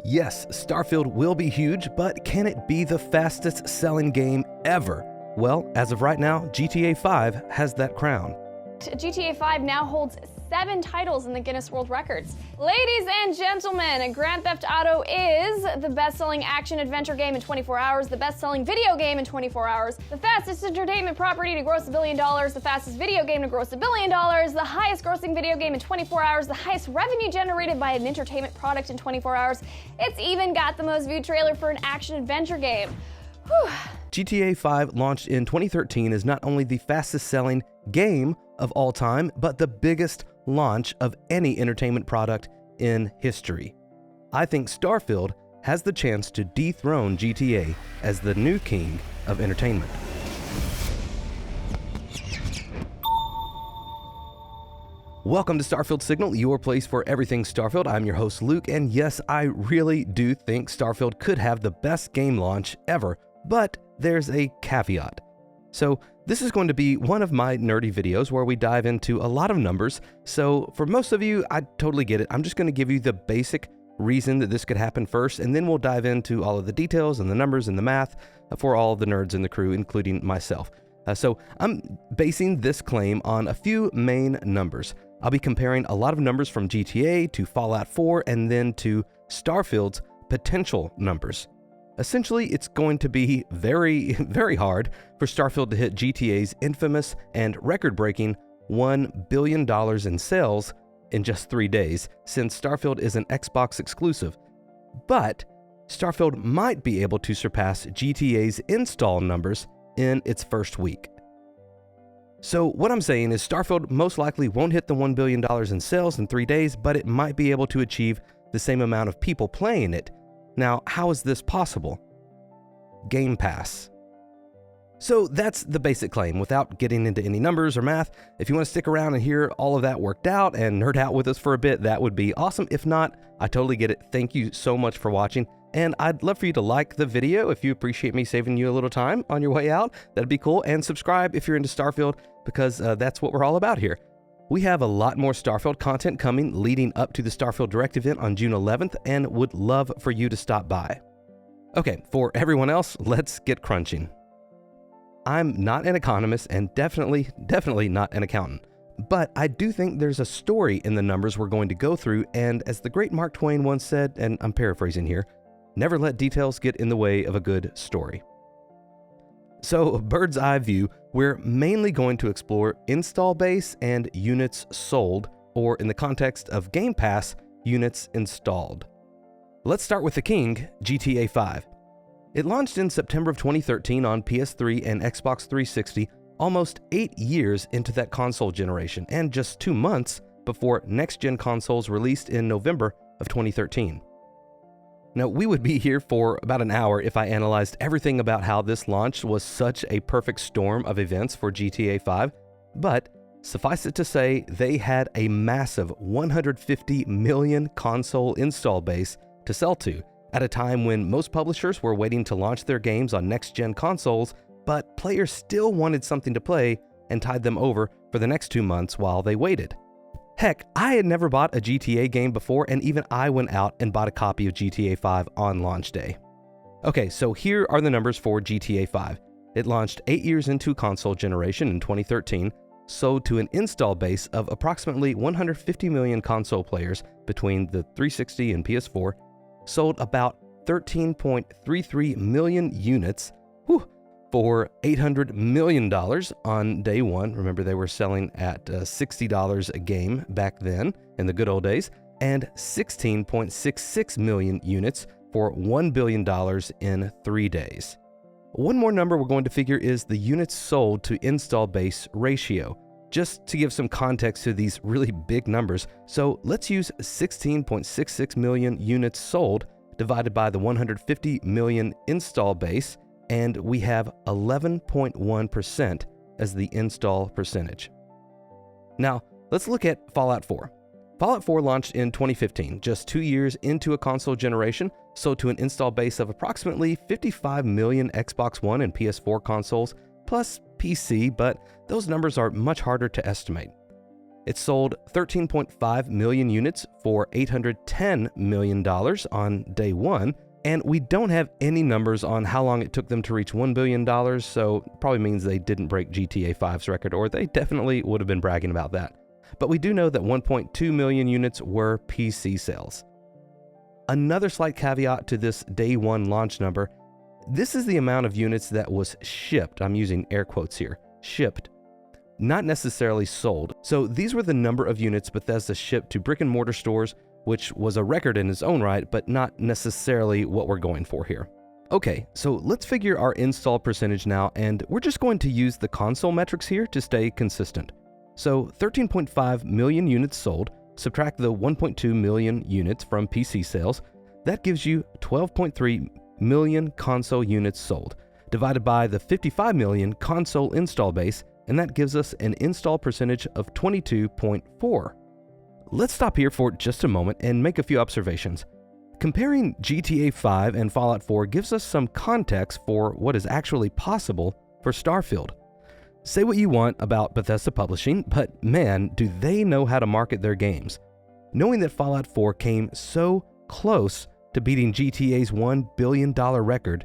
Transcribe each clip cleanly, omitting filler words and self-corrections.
Yes, Starfield will be huge, but can it be the fastest selling game ever? Well, as of right now, GTA 5 has that crown. GTA 5 now holds 7 titles in the Guinness World Records. Ladies and gentlemen, Grand Theft Auto is the best-selling action-adventure game in 24 hours, the best-selling video game in 24 hours, the fastest entertainment property to gross $1 billion, the fastest video game to gross $1 billion, the highest-grossing video game in 24 hours, the highest revenue generated by an entertainment product in 24 hours. It's even got the most viewed trailer for an action-adventure game. Whew. GTA 5 launched in 2013 is not only the fastest-selling game of all time, but the biggest launch of any entertainment product in history. I think Starfield has the chance to dethrone GTA as the new king of entertainment. Welcome to Starfield Signal, your place for everything Starfield. I'm your host, Luke, and yes, I really do think Starfield could have the best game launch ever, but there's a caveat. So this is going to be one of my nerdy videos where we dive into a lot of numbers. So for most of you, I totally get it. I'm just going to give you the basic reason that this could happen first, and then we'll dive into all of the details and the numbers and the math for all of the nerds in the crew, including myself. So I'm basing this claim on a few main numbers. I'll be comparing a lot of numbers from GTA to Fallout 4 and then to Starfield's potential numbers. Essentially, it's going to be very, very hard for Starfield to hit GTA's infamous and record-breaking $1 billion in sales in just 3 days, since Starfield is an Xbox exclusive. But Starfield might be able to surpass GTA's install numbers in its first week. So what I'm saying is Starfield most likely won't hit the $1 billion in sales in 3 days, but it might be able to achieve the same amount of people playing it. Now, how is this possible? Game Pass. So that's the basic claim, without getting into any numbers or math. If you want to stick around and hear all of that worked out and nerd out with us for a bit, that would be awesome. If not, I totally get it. Thank you so much for watching. And I'd love for you to like the video if you appreciate me saving you a little time on your way out. That'd be cool. And subscribe if you're into Starfield, because that's what we're all about here. We have a lot more Starfield content coming leading up to the Starfield Direct event on June 11th, and would love for you to stop by. Okay, for everyone else, let's get crunching. I'm not an economist and definitely not an accountant, but I do think there's a story in the numbers we're going to go through, and as the great Mark Twain once said, and I'm paraphrasing here, never let details get in the way of a good story. So, bird's eye view, we're mainly going to explore install base and units sold, or in the context of Game Pass, units installed. Let's start with the king, GTA 5. It launched in September of 2013 on PS3 and Xbox 360, almost 8 years into that console generation, and just 2 months before next-gen consoles released in November of 2013. Now, we would be here for about an hour if I analyzed everything about how this launch was such a perfect storm of events for GTA 5, but suffice it to say, they had a massive 150 million console install base to sell to, at a time when most publishers were waiting to launch their games on next-gen consoles, but players still wanted something to play and tied them over for the next 2 months while they waited. Heck, I had never bought a GTA game before, and even I went out and bought a copy of GTA 5 on launch day. Okay, so here are the numbers for GTA 5. It launched 8 years into console generation in 2013, sold to an install base of approximately 150 million console players between the 360 and PS4, sold about 13.33 million units, for $800 million on day one. Remember, they were selling at $60 a game back then in the good old days, and 16.66 million units for $1 billion in 3 days. One more number we're going to figure is the units sold to install base ratio, just to give some context to these really big numbers. So let's use 16.66 million units sold divided by the 150 million install base, and we have 11.1% as the install percentage. Now, let's look at Fallout 4. Fallout 4 launched in 2015, just 2 years into a console generation, sold to an install base of approximately 55 million Xbox One and PS4 consoles, plus PC, but those numbers are much harder to estimate. It sold 13.5 million units for $810 million on day one, and we don't have any numbers on how long it took them to reach $1 billion, so probably means they didn't break GTA 5's record, or they definitely would have been bragging about that. But we do know that 1.2 million units were PC sales. Another slight caveat to this day one launch number, this is the amount of units that was shipped. I'm using air quotes here, shipped, not necessarily sold. So these were the number of units Bethesda shipped to brick and mortar stores, which was a record in its own right, but not necessarily what we're going for here. Okay, so let's figure our install percentage now, and we're just going to use the console metrics here to stay consistent. So 13.5 million units sold, subtract the 1.2 million units from PC sales, that gives you 12.3 million console units sold, divided by the 55 million console install base, and that gives us an install percentage of 22.4. Let's stop here for just a moment and make a few observations. Comparing GTA 5 and Fallout 4 gives us some context for what is actually possible for Starfield. Say what you want about Bethesda Publishing, but man, do they know how to market their games. Knowing that Fallout 4 came so close to beating GTA's $1 billion record,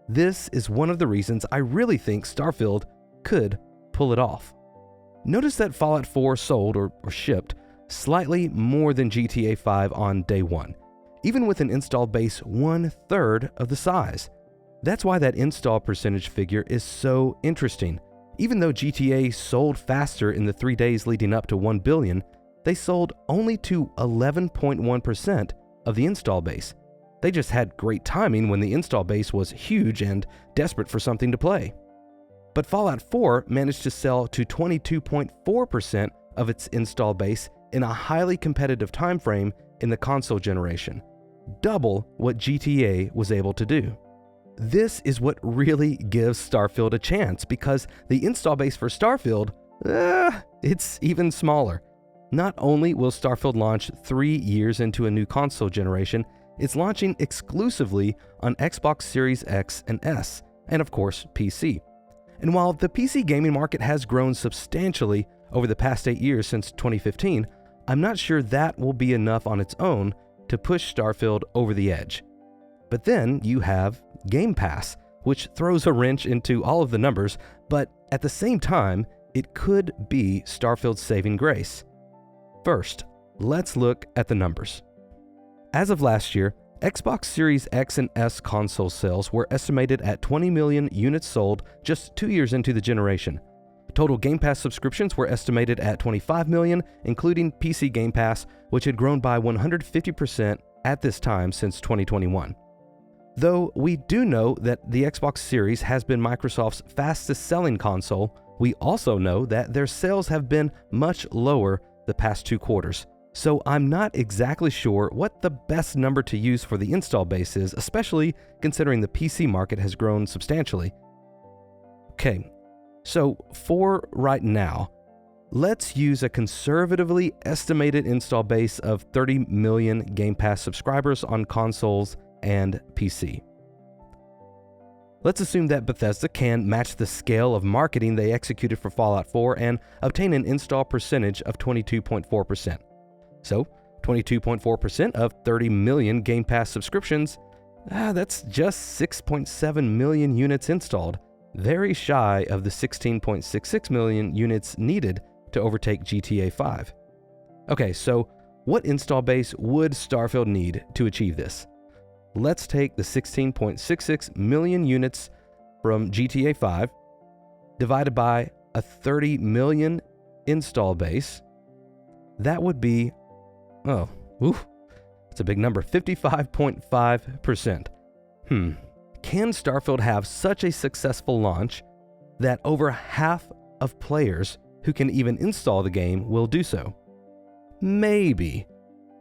this is one of the reasons I really think Starfield could pull it off. Notice that Fallout 4 sold or shipped slightly more than GTA 5 on day one, even with an install base 1/3 of the size. That's why that install percentage figure is so interesting. Even though GTA sold faster in the 3 days leading up to 1 billion, they sold only to 11.1% of the install base. They just had great timing when the install base was huge and desperate for something to play. But Fallout 4 managed to sell to 22.4% of its install base in a highly competitive time frame in the console generation, double what GTA was able to do. This is what really gives Starfield a chance, because the install base for Starfield, it's even smaller. Not only will Starfield launch 3 years into a new console generation, it's launching exclusively on Xbox Series X and S, and of course PC. And while the PC gaming market has grown substantially over the past 8 years since 2015, I'm not sure that will be enough on its own to push Starfield over the edge. But then you have Game Pass, which throws a wrench into all of the numbers, but at the same time, it could be Starfield's saving grace. First, let's look at the numbers. As of last year, Xbox Series X and S console sales were estimated at 20 million units sold just 2 years into the generation. Total Game Pass subscriptions were estimated at 25 million, including PC Game Pass, which had grown by 150% at this time since 2021. Though we do know that the Xbox Series has been Microsoft's fastest selling console, we also know that their sales have been much lower the past 2 quarters. So I'm not exactly sure what the best number to use for the install base is, especially considering the PC market has grown substantially. Okay, so for right now, let's use a conservatively estimated install base of 30 million Game Pass subscribers on consoles and PC. Let's assume that Bethesda can match the scale of marketing they executed for Fallout 4 and obtain an install percentage of 22.4%. So, 22.4% of 30 million Game Pass subscriptions, that's just 6.7 million units installed, very shy of the 16.66 million units needed to overtake GTA 5. Okay, so what install base would Starfield need to achieve this? Let's take the 16.66 million units from GTA 5, divided by a 30 million install base. That would be, it's a big number, 55.5%. Can Starfield have such a successful launch that over half of players who can even install the game will do so? Maybe.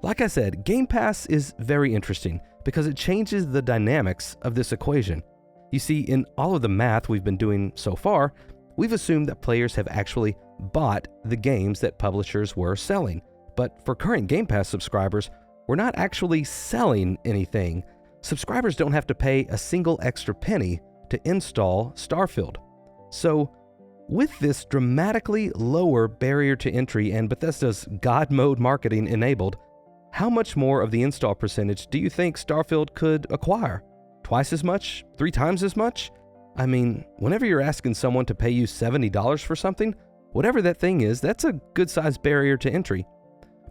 Like I said, Game Pass is very interesting because it changes the dynamics of this equation. You see, in all of the math we've been doing so far, we've assumed that players have actually bought the games that publishers were selling. But for current Game Pass subscribers, we're not actually selling anything. Subscribers don't have to pay a single extra penny to install Starfield. So With this dramatically lower barrier to entry and Bethesda's God mode marketing enabled, how much more of the install percentage do you think Starfield could acquire? Twice as much? 3 times as much? I mean, whenever you're asking someone to pay you $70 for something, whatever that thing is, that's a good-sized barrier to entry.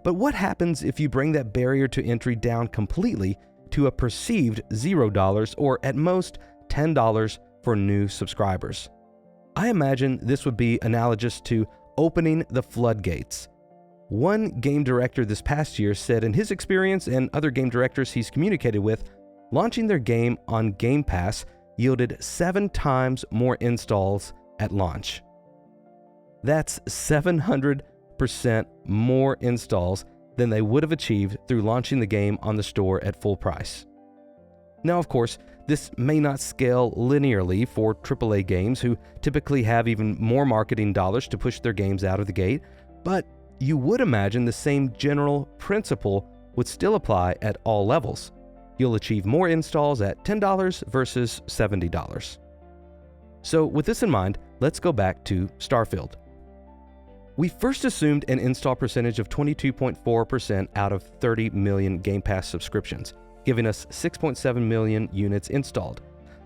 But what happens if you bring that barrier to entry down completely to a perceived $0 or at most $10 for new subscribers? I imagine this would be analogous to opening the floodgates. One game director this past year said in his experience and other game directors he's communicated with, launching their game on Game Pass yielded 7 times more installs at launch. That's 700% more installs than they would have achieved through launching the game on the store at full price. Now, of course, this may not scale linearly for AAA games who typically have even more marketing dollars to push their games out of the gate, but you would imagine the same general principle would still apply at all levels. You'll achieve more installs at $10 versus $70. So with this in mind, let's go back to Starfield. We first assumed an install percentage of 22.4% out of 30 million Game Pass subscriptions, giving us 6.7 million units installed.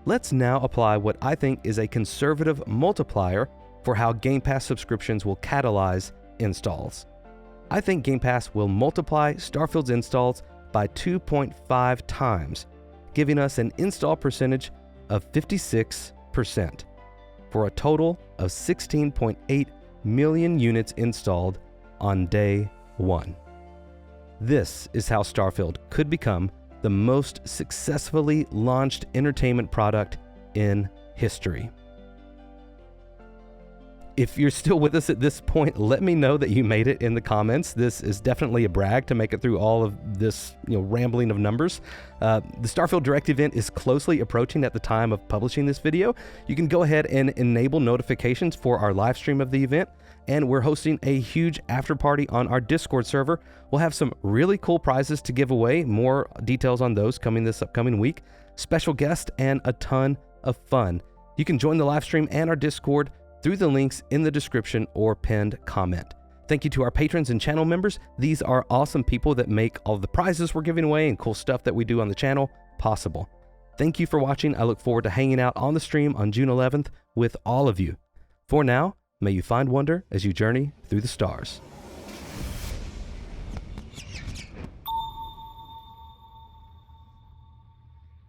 Let's now apply what I think is a conservative multiplier for how Game Pass subscriptions will catalyze installs. I think Game Pass will multiply Starfield's installs by 2.5 times, giving us an install percentage of 56%, for a total of 16.8 million units installed on day 1. This is how Starfield could become the most successfully launched entertainment product in history. If you're still with us at this point, let me know that you made it in the comments. This is definitely a brag to make it through all of this, rambling of numbers. The Starfield Direct event is closely approaching at the time of publishing this video. You can go ahead and enable notifications for our live stream of the event, and we're hosting a huge after party on our Discord server. We'll have some really cool prizes to give away. More details on those coming this upcoming week. Special guest and a ton of fun. You can join the live stream and our Discord through the links in the description or pinned comment. Thank you to our patrons and channel members. These are awesome people that make all the prizes we're giving away and cool stuff that we do on the channel possible. Thank you for watching. I look forward to hanging out on the stream on June 11th with all of you. For now, may you find wonder as you journey through the stars.